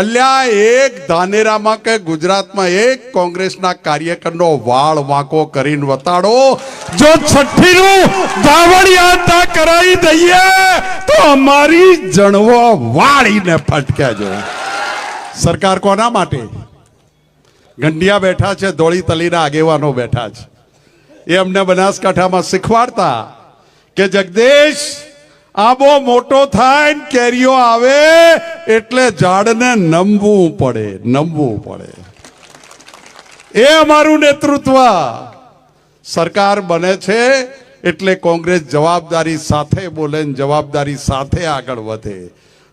અલ્યા એક ધાનેરામાં કે ગુજરાતમાં એક કોંગ્રેસના કાર્યકરનો વાળ વાંકો કરીને વતાડો, જો છઠ્ઠીનું ગાવડિયા કરાવી દઈએ તો અમારી જણવો વાળીને ફટક્યા જો. સરકાર કોના માટે? ગંડિયા બેઠા છે, ધોળી તલીના આગેવાનો બેઠા છે. એ અમને બનાસકાંઠામાં શીખવાડતા કે જગદીશ આંબો મોટો થાય ને કેરીઓ આવે એટલે ઝાડને નમવું પડે. એ અમારું નેતૃત્વ. સરકાર બને છે એટલે કોંગ્રેસ જવાબદારી સાથે બોલે, જવાબદારી સાથે આગળ વધે.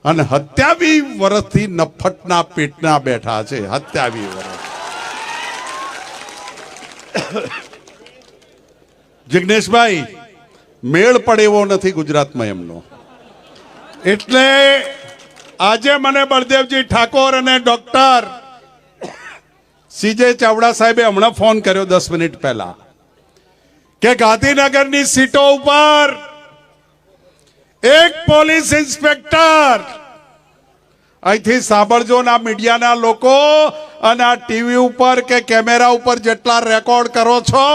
અને 27 વર્ષથી નફટના પેટના બેઠા છે. 27 વર્ષ. જિગ્નેશભાઈ, મેળ પડે એવો નથી ગુજરાતમાં એમનો. એટલે આજે મને બળદેવજી ઠાકોર અને ડોક્ટર સીજે ચાવડા સાહેબે હમણાં ફોન કર્યો 10 મિનિટ પહેલા કે ગાંધીનગરની સીટો ઉપર એક પોલીસ ઇન્સ્પેક્ટર, અહીંથી સાંભળજો ના મીડિયાના લોકો, અને આ ટીવી ઉપર કે કેમેરા ઉપર જેટલા રેકોર્ડ કરો છો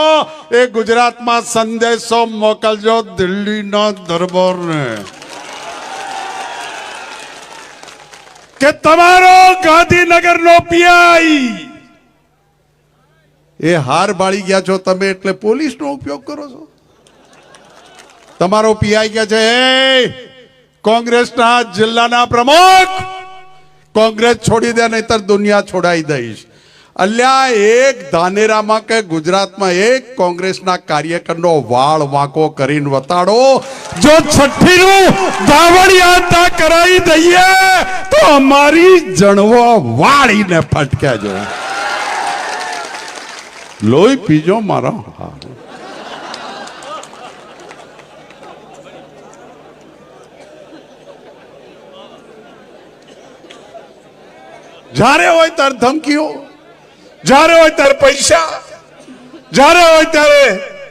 એ ગુજરાતમાં સંદેશો મોકલજો દિલ્હીના દરબારને કે તમારો ગાંધીનગરનો પીઆઈ એ હાર બાળી ગયા છો તમે એટલે પોલીસનો ઉપયોગ કરો છો. તમારો પીઆઈ કે છે કોંગ્રેસના જિલ્લાના પ્રમુખ, કોંગ્રેસ છોડી દે નહીતર દુનિયા છોડાઈ દઈશ. અલ્યા એક ધાનેરામાં કે ગુજરાતમાં એક કોંગ્રેસના કાર્યકરનો વાળ વાંકો કરીને વતાડો, જો છઠ્ઠીનું ગાવડિયા કરાવી દઈએ તો અમારી જણવો વાળીને ફટક્યા જો. લોહી પીજો મારો. જ્યારે હોય ત્યારે ધમકીઓ, જ્યારે હોય ત્યારે પૈસા, જ્યારે હોય ત્યારે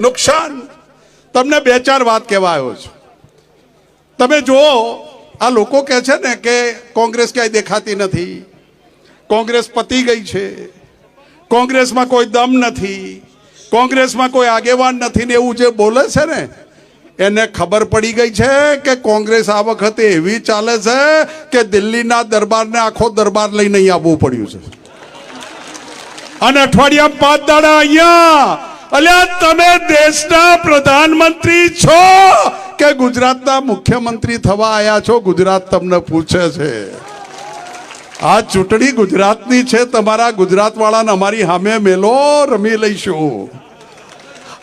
નુકસાન. તમને 2-4 વાત કહેવા આવ્યો છું. તમે જુઓ, આ લોકો કહે છે ને કે કોંગ્રેસ ક્યાંય દેખાતી નથી, કોંગ્રેસ પતી ગઈ છે, કોંગ્રેસમાં કોઈ દમ નથી, કોંગ્રેસમાં કોઈ આગેવાન નથી ને એવું જે બોલે છે ને, એને ખબર પડી ગઈ છે કે કોંગ્રેસ આ વખતે એવી ચાલે છે કે દિલ્હીના દરબારને આખો દરબાર લઈને અહીં આવવું પડ્યું છે. અને અઠવાડિયામાં 5 દાડા અહીંયા. અલ્યા તમે દેશના પ્રધાનમંત્રી છો કે ગુજરાતના મુખ્યમંત્રી થવા આવ્યા છો? ગુજરાત તમને પૂછે છે. આ ચૂંટણી ગુજરાતની છે. તમારા ગુજરાત વાળાને અમારી સામે મેલો, રમી લઈશું.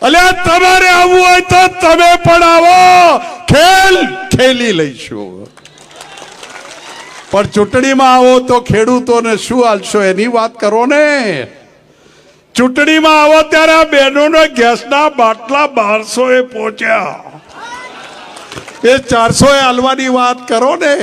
અલ્યા તમારે આવવું હોય તો તમે પણ આવો, ખેલ ખેલી લઈશું. પણ ચૂંટણીમાં આવો તો ખેડૂતોને શું આલશો એની વાત કરો ને. ચૂંટણીમાં આવો ત્યારે આ બહેનોને ગેસના બાટલા 1200 પહોંચ્યા, એ 400 આલવાની વાત કરો ને.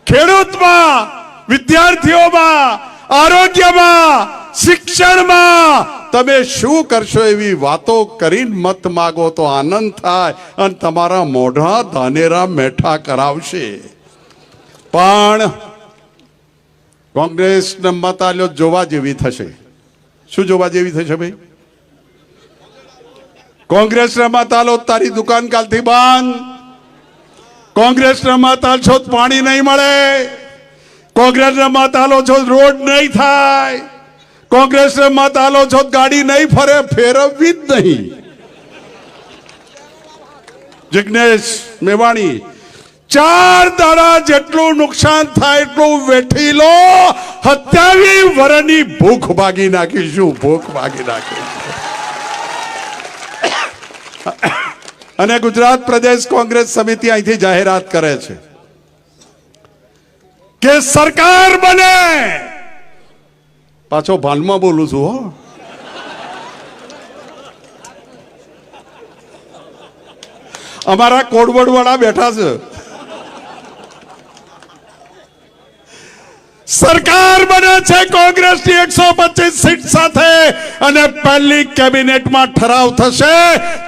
ખેડૂતમાં, વિદ્યાર્થીઓમાં, આરોગ્યમાં, શિક્ષણમાં તમે શું કરશો એવી વાતો કરીને મત માગો તો આનંદ થાય અને તમારા મોઢા ધાનેરા મેઠા કરાવશે. પણ કોંગ્રેસને મત આલ્યો જોવા જેવી થશે. શું જોવા જેવી થશે ભાઈ? કોંગ્રેસને મત આલો તારી દુકાન કાલથી બંધ, કોંગ્રેસને મત આલશો પાણી નહીં મળે, કોંગ્રેસને મત આલો છો રોડ નહીં થાય, કોંગ્રેસને મત આલો છો ગાડી નહીં ફરે, ફેરવવી જ નહીં. જિગ્નેશ મેવાણી, 4 દાડા જેટલું નુકસાન થાય એટલું વેઠી લો. 27 વર્ષની ભૂખ ભાગી નાખીશું, ભૂખ ભાગી નાખીશું. અને ગુજરાત પ્રદેશ કોંગ્રેસ સમિતિ અહીંથી જાહેરાત કરે છે કે સરકાર બને. પાછો ભાનમાં બોલું છું હો. અમારા કોડવડ વાળા બેઠા છે. સરકાર બને છે કોંગ્રેસની 125 સીટ સાથે અને પહેલી કેબિનેટમાં ઠરાવ થશે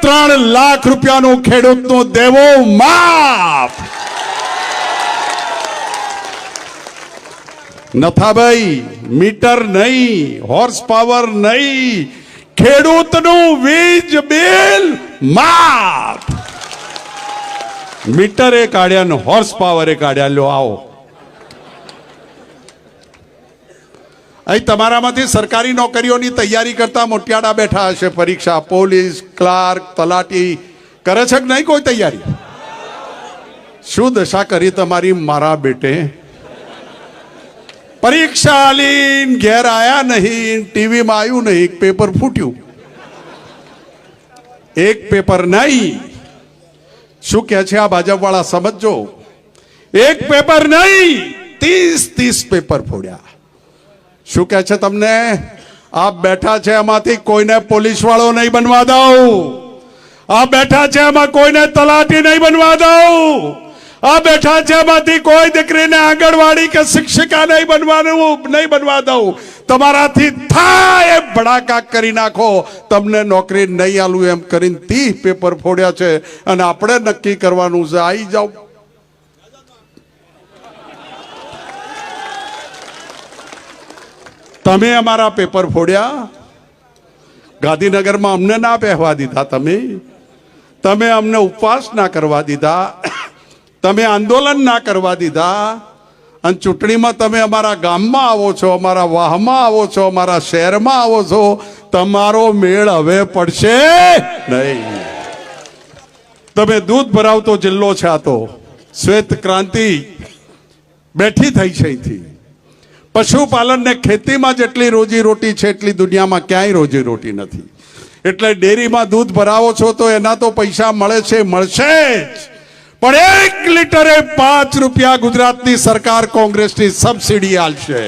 3 લાખ રૂપિયાનું ખેડૂતનું દેવું માફ. નથાભાઈ, મીટર નહીં, હોર્સ પાવર નહીં, ખેડૂતનું વીજ બિલ માફ. મીટર એ કાઢ્યા ને હોર્સ પાવર એ કાઢ્યા. લ્યો આવો. અહીં તમારામાંથી સરકારી નોકરીઓની તૈયારી કરતા મોટિયાડા બેઠા હશે. પરીક્ષા, પોલીસ, ક્લાર્ક, તલાટી કરે છે કે નહીં કોઈ તૈયારી? શું દશા કરી તમારી મારા બેટે? પરીક્ષા આલીન ઘેર આયા નહીં, ટીવીમાં આવ્યું નહીં, પેપર ફૂટ્યું. એક પેપર નહીં. શું કહે છે આ ભાજપ વાળા? સમજો, એક પેપર નહીં, 30 પેપર ફોડ્યા. શું કહે છે તમને? આપ બેઠા છે એમાંથી કોઈને પોલીસ વાળો નહીં બનવા દઉં. આ બેઠા છે એમાં કોઈને તલાટી નહીં બનવા દઉં. આ બેઠા છે એમાંથી કોઈ દીકરીને આંગણવાડી કે શિક્ષિકા નહીં બનવા દઉં. તમારાથી થાય એ ભડાકા કરી નાખો. તમને નોકરી નહીં આલું એમ કરીને 30 પેપર ફોડ્યા છે. અને આપણે નક્કી કરવાનું છે, આવી જાઓ. તમે અમારા પેપર ફોડ્યા. ગાંધીનગરમાં અમને ના પહેવા દીધા. તમે અમને ઉપવાસ ના કરવા દીધા. તમે આંદોલન ના કરવા દીધા. અને ચૂંટણીમાં તમે અમારા ગામમાં આવો છો, અમારા વાહમાં આવો છો, અમારા શહેરમાં આવો છો. તમારો મેળ હવે પડશે નહીં. તમે દૂધ ભરાવતો જિલ્લો છે. આ તો શ્વેત ક્રાંતિ બેઠી થઈ છે. અહીંથી પશુપાલન ને ખેતીમાં જેટલી રોજીરોટી છે એટલી દુનિયામાં ક્યાંય રોજીરોટી નથી. એટલે ડેરીમાં દૂધ ભરાવો છો તો એના તો પૈસા મળે છે, મળશે જ. પણ 1 લીટરે 5 રૂપિયા ગુજરાતની સરકાર કોંગ્રેસની સબસિડી આલશે.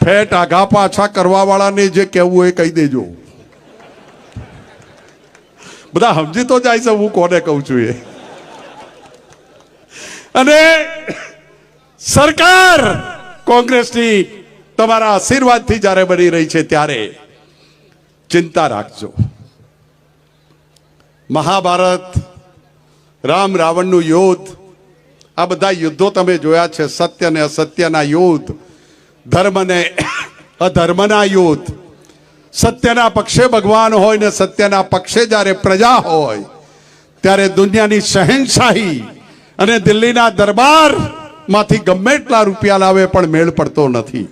ફેટ આઘા પાછા કરવા વાળાને જે કહેવું એ કહી દેજો. બધા સમજી તો જાય છે હું કોને કહું છું એ. અને સરકાર કોંગ્રેસની તમારા આશીર્વાદથી જ્યારે બની રહી છે ત્યારે ચિંતા રાખજો. મહાભારત, રામ રાવણનું યુદ્ધ, આ બધા યુદ્ધો તમે જોયા છે. સત્ય ને અસત્યના યુદ્ધ, ધર્મ ને અધર્મના યુદ્ધ. સત્યના પક્ષે ભગવાન હોય ને સત્યના પક્ષે જ્યારે પ્રજા હોય ત્યારે દુનિયાની શહેનશાહી અને દિલ્હીના દરબાર માંથી ગમે એટલા રૂપિયા લાવે પણ મેળ પડતો નથી.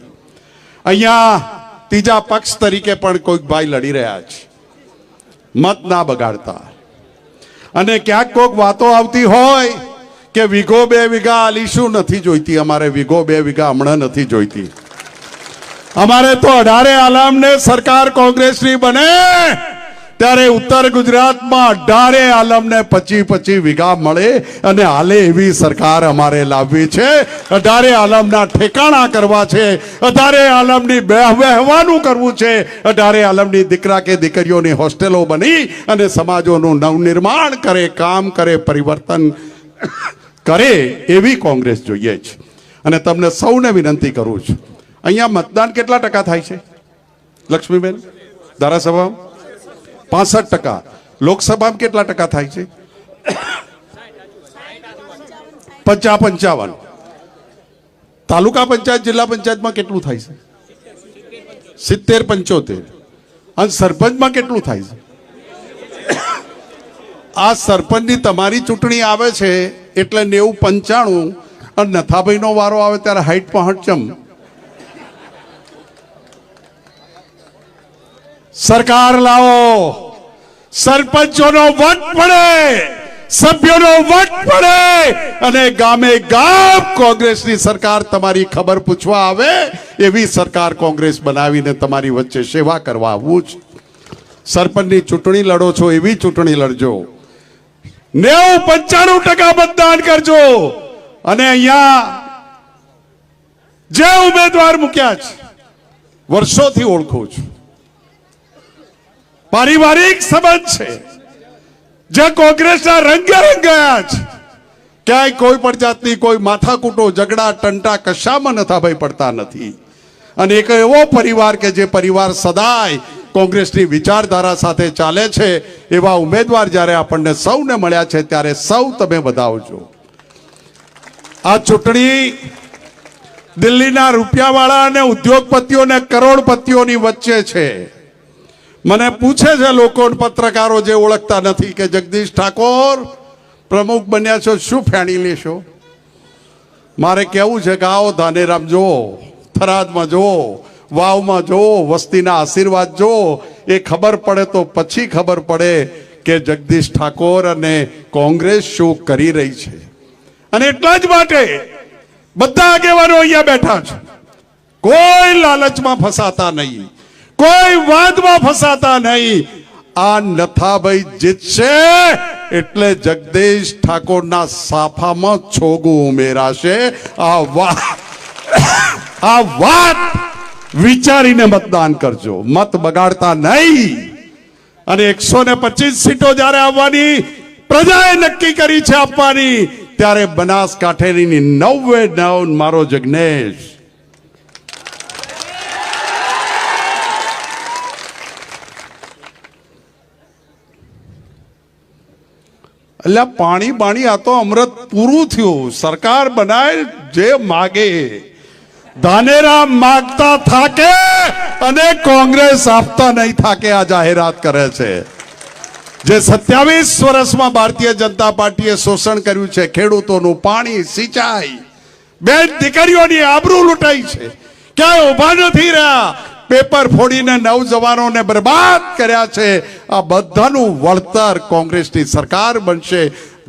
અહીંયા ત્રીજા પક્ષ તરીકે પણ કોઈક ભાઈ લડી રહ્યા છે. મત ના બગાડતા. અને ક્યાંક કોઈક વાતો આવતી હોય કે વીઘો 2 વીઘા આલીશું, નથી જોઈતી અમારે વીઘો 2 વીઘા હમણાં નથી જોઈતી. અમારે તો 18 આલમને સરકાર કોંગ્રેસની બને ત્યારે ઉત્તર ગુજરાતમાં 18 આલમને 25 વીઘા મળે અને હાલે એવી સરકાર અમારે લાવવી છે. 18 આલમના ઠેકાણા કરવા છે. 18 આલમની વહેવાનું કરવું છે. 18 આલમની દીકરા કે દીકરીઓની હોસ્ટેલો બની અને સમાજોનું નવનિર્માણ કરે, કામ કરે, પરિવર્તન કરે એવી કોંગ્રેસ જોઈએ છે. અને તમને સૌને વિનંતી કરું છું, અહીંયા મતદાન કેટલા ટકા થાય છે લક્ષ્મીબેન? ધારાસભામાં 65%. લોકસભામાં કેટલા ટકા થાય છે? 50-55. તાલુકા પંચાયત, જિલ્લા પંચાયતમાં કેટલું થાય છે? 70-75. અને સરપંચમાં કેટલું થાય છે? આ સરપંચની તમારી ચૂંટણી આવે છે એટલે 90-95. અને નથાભાઈનો વારો આવે ત્યારે 60-65 ચમ. સરકાર લાવો, સરપંચોનો વટ પડે, સભ્યોનો વટ પડે અને ગામે ગામ કોંગ્રેસની સરકાર તમારી ખબર પૂછવા આવે એવી સરકાર કોંગ્રેસ બનાવીને તમારી વચ્ચે સેવા કરવા આવવું છે. સરપંચની ચૂંટણી લડો છો એવી ચૂંટણી લડજો. 90-95% મતદાન કરજો. અને અહીંયા જે ઉમેદવાર મૂક્યા છે વર્ષોથી ઓળખું છું, પારિવારિક સંબંધ છે, જે કોંગ્રેસના રંગે રંગાયા છે. ક્યાંય કોઈ પણ જાતની કોઈ માથાકૂટો, ઝઘડા, ટંટા કશામાં નથાભાઈ પડતા નથી. અને એક એવો પરિવાર કે જે પરિવાર સદાય કોંગ્રેસની વિચારધારા સાથે ચાલે છે એવા ઉમેદવાર જ્યારે આપણને સૌને મળ્યા છે ત્યારે સૌ તમે વધાવજો. આ ચૂંટણી દિલ્હીના રૂપિયાવાળા અને ઉદ્યોગપતિઓ અને કરોડપતિઓની વચ્ચે છે. મને પૂછે છે લોકો, પત્રકારો જે ઓળખતા નથી, કે જગદીશ ઠાકોર પ્રમુખ બન્યા છો, શું ફેણી લેશો? મારે કહેવું છે કે આવો ધાનેરામ જુઓ, થરાદમાં જુઓ, વાવમાં જુઓ, વસ્તીના આશીર્વાદ જુઓ. એ ખબર પડે તો પછી ખબર પડે કે જગદીશ ઠાકોર અને કોંગ્રેસ શું કરી રહી છે. અને એટલા જ માટે બધા આગેવાનો અહીંયા બેઠા છે. કોઈ લાલચમાં ફસાતા નહીં, કોઈ વાદમાં ફસાતા નહીં. આ નથાભાઈ જીતશે એટલે જગદીશ ઠાકોરના સાફામાં છોગું ઉમેરાશે. આ વાત વિચારીને મતદાન કરજો, મત બગાડતા નહીં. અને 125 સીટો જ્યારે આવવાની પ્રજાએ નક્કી કરી છે આપવાની, ત્યારે બનાસકાંઠાની 99 મારો જગનેશ. એટલે પાણી બાણી આ તો અમૃત પૂરું થયું. સરકાર બનાય જે માગે. ધાનેરા માગતા થાકે અને કોંગ્રેસ આપતા નહીં થાકે, આ જાહેરાત કરે છે. જે 27 વર્ષમાં ભારતીય જનતા પાર્ટીએ શોષણ કર્યું છે, ખેડૂતોનું પાણી, સિંચાઈ, બેન દીકરીઓની આબરૂ લૂંટાઈ છે, ક્યાંય ઉભા નથી રહ્યા, પેપર ફોડીને નવજવાનોને બરબાદ કર્યા છે. આ બધાનું વળતર કોંગ્રેસની સરકાર બનશે.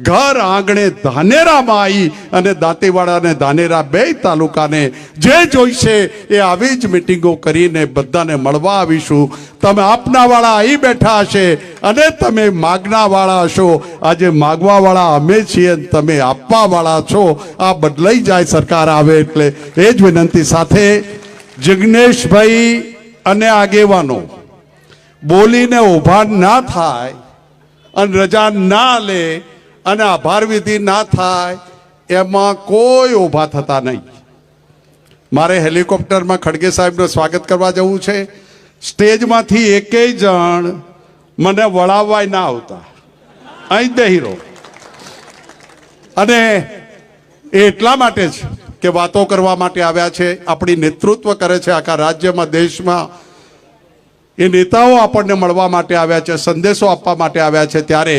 ઘર આંગણે ધાનેરામાં આવી અને દાંતીવાડા અને ધાનેરા બે તાલુકાને જે જોઈશે એ આવી જ મિટિંગો કરીને બધાને મળવા આવીશું. તમે આપનાવાળા અહીં બેઠા હશે અને તમે માગનાવાળા હશો. આજે માગવાવાળા અમે છીએ, તમે આપવાવાળા છો. આ બદલાઈ જાય સરકાર આવે એટલે. એ જ વિનંતી સાથે જિગ્નેશભાઈ અને આગેવાનો બોલીને ઉભા ના થાય અને રજા ના લે અને આભાર વિધિ ના થાય, એમાં કોઈ ઊભા થતા નહીં. મારે હેલિકોપ્ટરમાં ખડગે સાહેબનું સ્વાગત કરવા જવું છે. સ્ટેજમાંથી એકેય જણ મને વળાવવાય ના આવતા, અહીં બેહી રહો. અને એ એટલા માટે જ કે વાતો કરવા માટે આવ્યા છે, આપણી નેતૃત્વ કરે છે આખા રાજ્યમાં, દેશમાં. એ નેતાઓ આપણને મળવા માટે આવ્યા છે, સંદેશો આપવા માટે આવ્યા છે. ત્યારે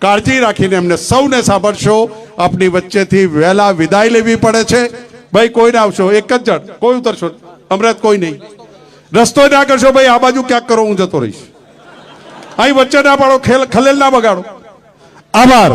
કાળજી રાખીને એમને સૌને સાંભળશો. આપની વચ્ચેથી વહેલા વિદાય લેવી પડે છે. ભાઈ કોઈ ના આવશો, એક જ જણ, કોઈ ઉતરશો, અમૃત કોઈ નહીં. રસ્તો ના કરશો ભાઈ, આ બાજુ ક્યાંક કરો, હું જતો રહીશ. અહીં વચ્ચે ના પાડો, ખલેલ ના બગાડો. આભાર.